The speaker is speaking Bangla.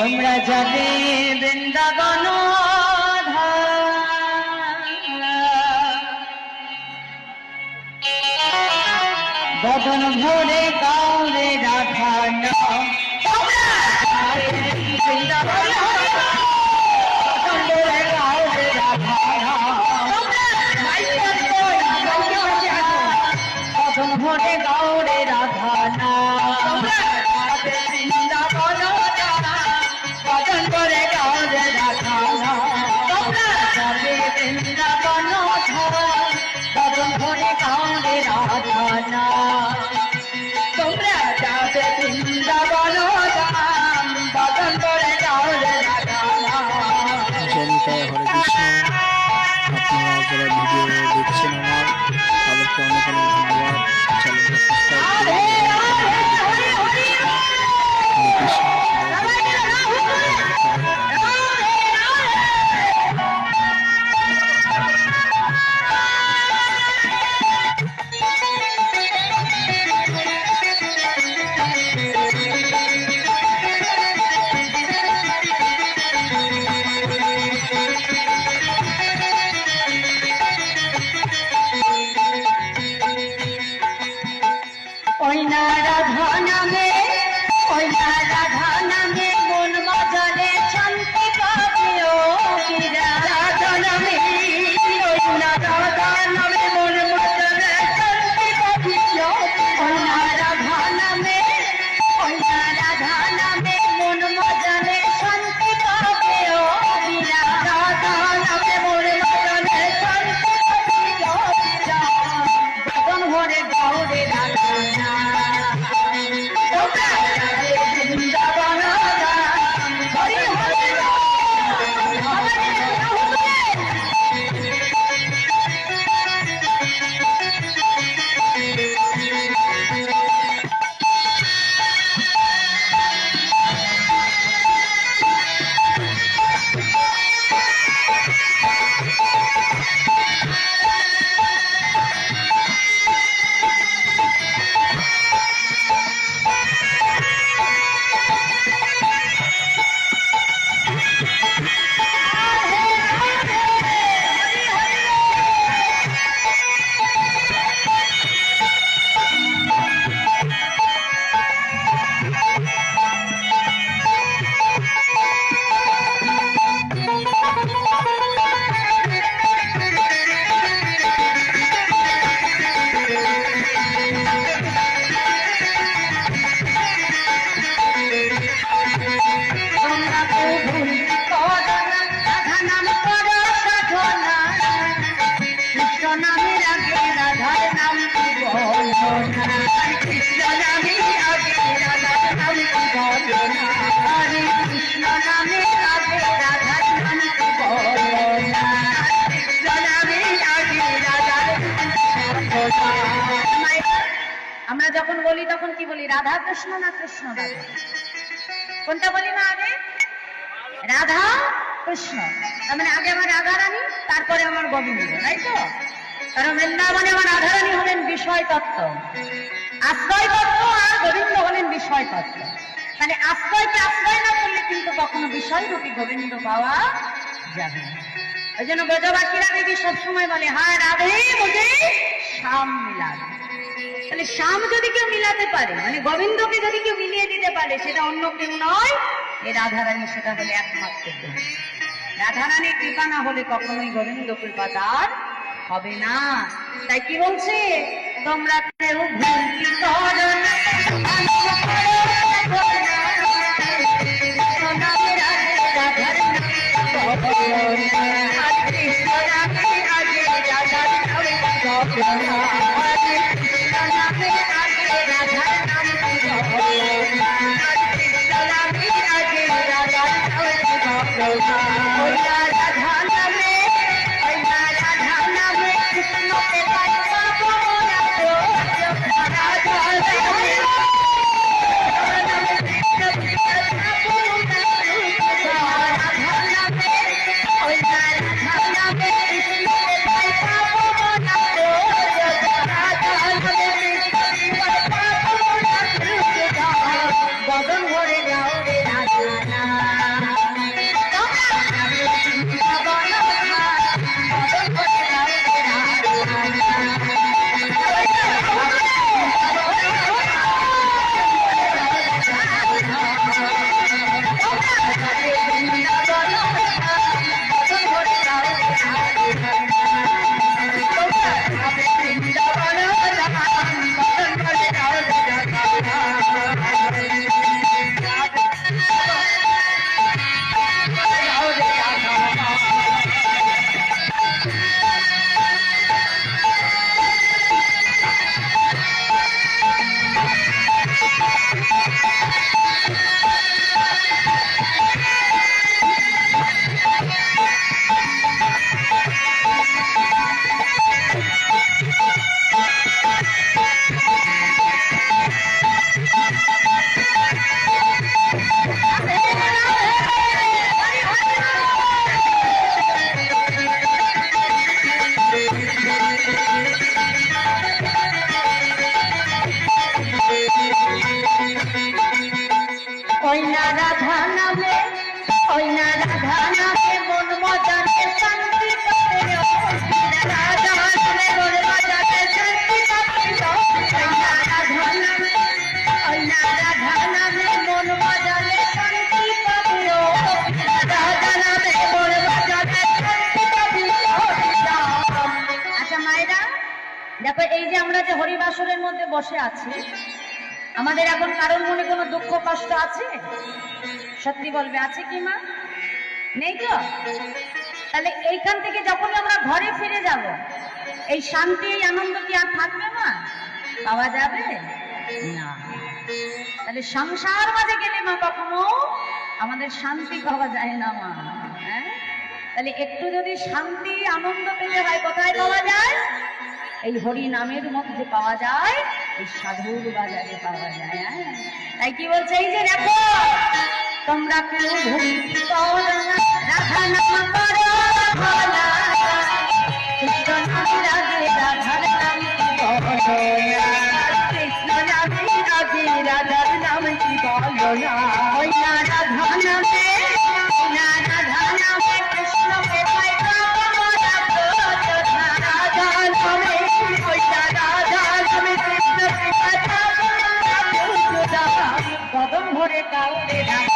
তোমরা যাবে বৃন্দাবন বদন ভরে গাওরে রাধা নাম বৃন্দাবন বদন ভরে গাওরে রাধা বদন ভরে গাওরে রাধা নাম বৃন্দাবন বদন ভরে গাওরে রাধা যাবে বৃন্দাবন বদন ভরে গাওরে রাধা নাম তোমরা যাবে বৃন্দাবন বদন ভরে গাওরে রাধা নাম। জনিতায় হরে কৃষ্ণ। আপনারা যারা ভিডিও দেখছেন আমার তাদেরকে অনেক অনেক ধন্যবাদ। চ্যানেলটা সাবস্ক্রাইব ওই না রাধা নামে ওই না রাধা নামে মন বাজারে শান্তি পাবে ও পীরা রাধা নামে ওই না রাধা নামে মন বাজারে শান্তি পাবে ওই না রাধা নামে ওই না রাধা নামে মন বাজারে শান্তি পাবে ও পীরা রাধা নামে মন বাজারে শান্তি পাবে ও পীরা বদন ভরে গাওরে রাধা আমরা যখন বলি তখন কি বলি রাধা কৃষ্ণ না কৃষ্ণ রাধা কোনটা বলি না আগে রাধা কৃষ্ণ তার মানে আগে আমার রাধা রানী তারপরে আমার গোবিন্দ তাই তো কারণ বৃন্দাবনে আমার রাধা রানী হলেন বিষয় তত্ত্ব আশ্রয় তত্ত্ব আর গোবিন্দ হলেন বিষয় তত্ত্ব মানে আশ্রয়কে আশ্রয় না করলে কিন্তু কখনো বিষয় রূপী গোবিন্দ পাওয়া যাবে না ওই জন্য ব্রজবাসীরা দেবী সবসময় বলে হ্যাঁ রাধে মুঝে শ্যাম মিলাবে তাহলে শ্যাম যদি কেউ মিলাতে পারে মানে গোবিন্দকে যদি কেউ মিলিয়ে দিতে পারে সেটা অন্য কেউ নয় এই রাধারানী সেটা হলে একমাত্র রাধারানীর কৃপা না হলে কখনোই গোবিন্দ কৃপা তার হবে না তাই কি বলছে তোমরা কেউ ভুল কি করো না রাধা ওই না রাধা নামে, ওই না রাধা নামে মন মজাতে শান্তি পাবে। রাধা নামে মন মজাতে শান্তি পাবে। ওই না রাধা নামে, ওই না রাধা নামে মন মজাতে শান্তি পাবে। রাধা নামে মন মজাতে শান্তি পাবে। আচ্ছা মায়েরা দেখো, এই যে আমরা যে হরিবাসরের মধ্যে বসে আছি, আমাদের এখন কারোর মনে কোনো দুঃখ কষ্ট আছে? সত্যি বলবে, আছে কি মা? নেই তো? তাহলে এইখান থেকে যখনই আমরা ঘরে ফিরে যাব, এই শান্তি এই আনন্দ কি আর থাকবে মা? পাওয়া যাবে না। তাহলে সংসার মাঝে গেলে মা কখনো আমাদের শান্তি পাওয়া যায় না মা। হ্যাঁ, তাহলে একটু যদি শান্তি আনন্দ পেতে হয় কোথায় পাওয়া যায়? এই হরি নামের মধ্যে পাওয়া যায়, এই সাধুর বাজারে পাওয়া যায়। হ্যাঁ, তাই কি বলছে? এই যে দেখো, তোমরা কেউ ভক্তি করো না, রাধা নাম করো ভোলা, কৃষ্ণ নামে রাধে রাধার নাম করো না, কৃষ্ণ নামে রাধে রাধার নাম কি বলো না। ওই না রাধা নামে, না রাধা নামে কৃষ্ণকে পাই রাধা নামে, ওই না রাধা নামে কৃষ্ণকে পাই কদম ভরে কাউরে রাধা